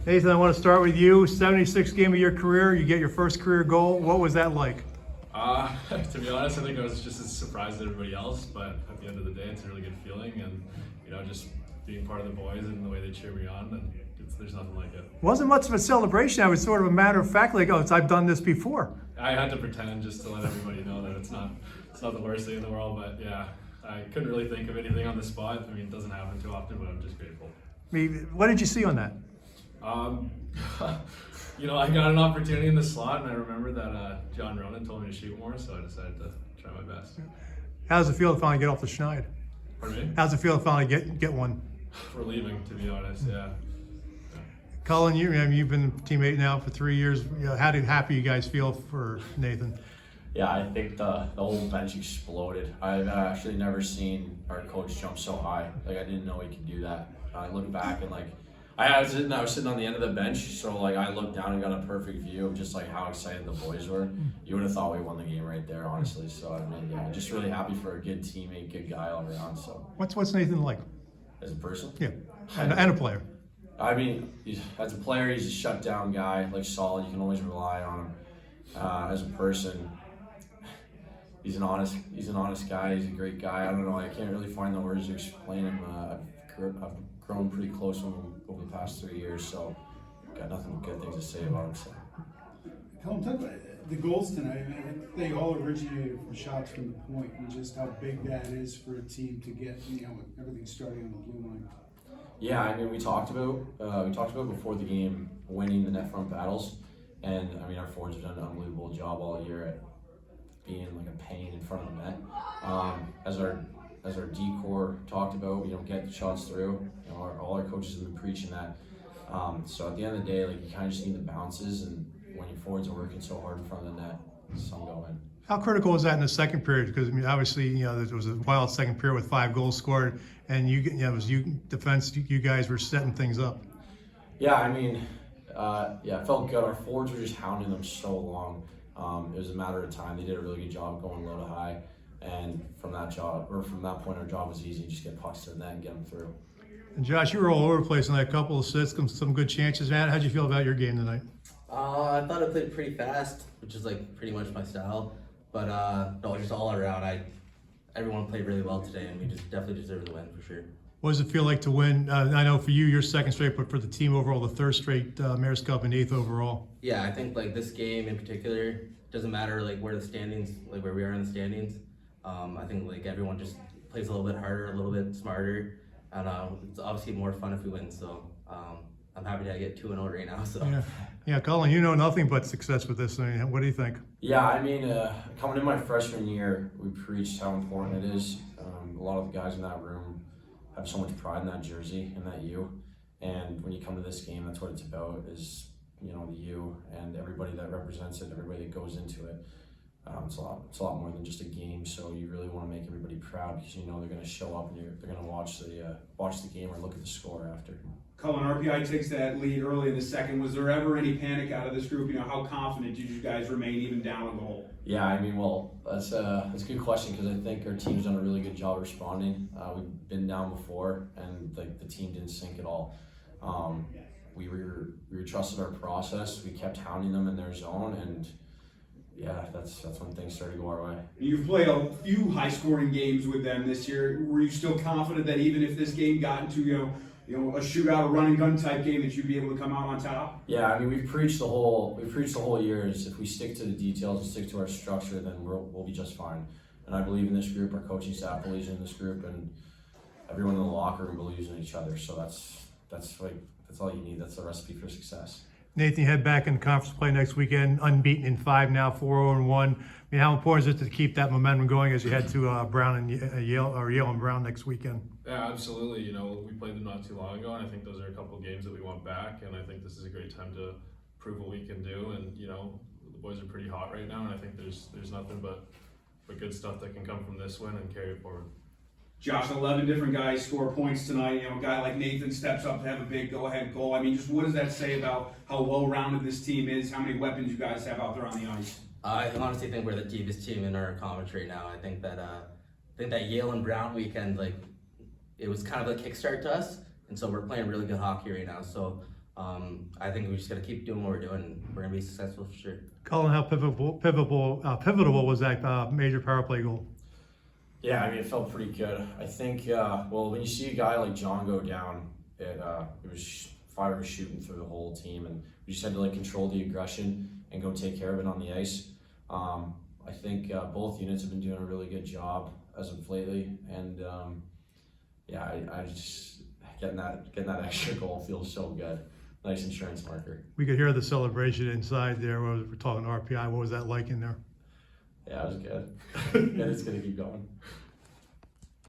Nathan, I want to start with you. 76th game of your career. You get your first career goal. What was that like? To be honest, I think I was just as surprised as everybody else, but at the end of the day, it's a really good feeling, and just being part of the boys and the way they cheer me on, and there's nothing like it. Wasn't much of a celebration. It was sort of a matter of fact, like, oh, I've done this before. I had to pretend just to let everybody know that it's not the worst thing in the world, but yeah, I couldn't really think of anything on the spot. I mean, it doesn't happen too often, but I'm just grateful. I mean, what did you see on that? I got an opportunity in the slot, and I remember that John Ronan told me to shoot more, so I decided to try my best. How does it feel to finally get off the schneid? Pardon me? How's it feel to finally get one? Relieving, to be honest, yeah. Cullen, you've been a teammate now for 3 years. How happy you guys feel for Nathan? Yeah, I think the whole bench exploded. I've actually never seen our coach jump so high. Like, I didn't know he could do that. I looked back and I was sitting on the end of the bench, so I looked down and got a perfect view of just how excited the boys were. You would have thought we won the game right there, honestly. So I mean, yeah, just really happy for a good teammate, good guy all around. So What's Nathan like? as a person, Yeah, and a player. I mean, as a player, he's a shutdown guy, solid. You can always rely on him. As a person, he's an honest guy. He's a great guy. I don't know. I can't really find the words to explain him. I've grown pretty close with him over the past 3 years, so got nothing but good things to say about him. So. Cullen, talk about the goals tonight. I mean, they all originated from shots from the point, and just how big that is for a team to get everything starting on the blue line. Yeah, I mean, we talked about before the game winning the net front battles, and I mean our forwards have done an unbelievable job all year at being a pain in front of the net. As our D-core talked about, we don't get the shots through. All our coaches have been preaching that. So at the end of the day, you kind of just need the bounces, and when your forwards are working so hard in front of the net, some go in. How critical was that in the second period? Because I mean, obviously, there was a wild second period with 5 goals scored, and it was defense. You guys were setting things up. Yeah, I mean, it felt good. Our forwards were just hounding them so long. It was a matter of time. They did a really good job going low to high, and from that point, our job was easy. Just get pucks to the net and get them through. And Josh, you were all over the place on that couple of assists, some good chances. Man, how'd you feel about your game tonight? I thought I played pretty fast, which is pretty much my style. But no, just all around, everyone played really well today, and we just definitely deserved the win for sure. What does it feel like to win? I know for you, your second straight, but for the team overall, the third straight Mayor's Cup and 8th overall. Yeah, I think this game in particular doesn't matter where the standings, where we are in the standings. I think everyone just plays a little bit harder, a little bit smarter, and it's obviously more fun if we win. So I'm happy to get 2-0 right now. So yeah, Cullen, you know nothing but success with this. I mean, what do you think? Yeah, I mean, coming in my freshman year, we preached how important it is. A lot of the guys in that room have so much pride in that jersey and that U. And when you come to this game, that's what it's about, is the U and everybody that represents it, everybody that goes into it. It's a lot more than just a game. So you really want to make everybody proud, because they're going to show up and they're going to watch the game or look at the score after. Cullen, RPI takes that lead early in the second. Was there ever any panic out of this group? How confident did you guys remain even down a goal? Yeah, I mean, that's a good question, because I think our team's done a really good job responding. We've been down before, and the team didn't sink at all. We trusted our process. We kept hounding them in their zone, and yeah, that's when things started to go our way. You've played a few high-scoring games with them this year. Were you still confident that even if this game got into a shootout, a run and gun type game, that you'd be able to come out on top? Yeah, I mean, we've preached the whole year is if we stick to the details and stick to our structure, then we'll be just fine. And I believe in this group. Our coaching staff believes in this group, and everyone in the locker room believes in each other. So that's all you need. That's the recipe for success. Nathan, you head back in conference play next weekend, unbeaten in 5 now, 4-0-1. I mean, how important is it to keep that momentum going as you head to Brown and Yale and Brown next weekend? Yeah, absolutely. We played them not too long ago, and I think those are a couple of games that we want back, and I think this is a great time to prove what we can do. And the boys are pretty hot right now, and I think there's nothing but good stuff that can come from this win and carry it forward. Josh, 11 different guys score points tonight. A guy like Nathan steps up to have a big go-ahead goal. I mean, just what does that say about how well-rounded this team is, how many weapons you guys have out there on the ice? I honestly think we're the deepest team in our conference right now. I think that Yale and Brown weekend, it was kind of a kickstart to us, and so we're playing really good hockey right now. So I think we just gotta keep doing what we're doing. And we're gonna be successful for sure. Cullen, how pivotal was that major power play goal? Yeah, I mean, it felt pretty good. I think, well, when you see a guy like John go down, it was fire was shooting through the whole team, and we just had to like control the aggression and go take care of it on the ice. I think both units have been doing a really good job as of lately, and yeah, I just getting that extra goal feels so good. Nice insurance marker. We could hear the celebration inside there. We're talking RPI. What was that like in there? Yeah, it was good. And it's gonna keep going.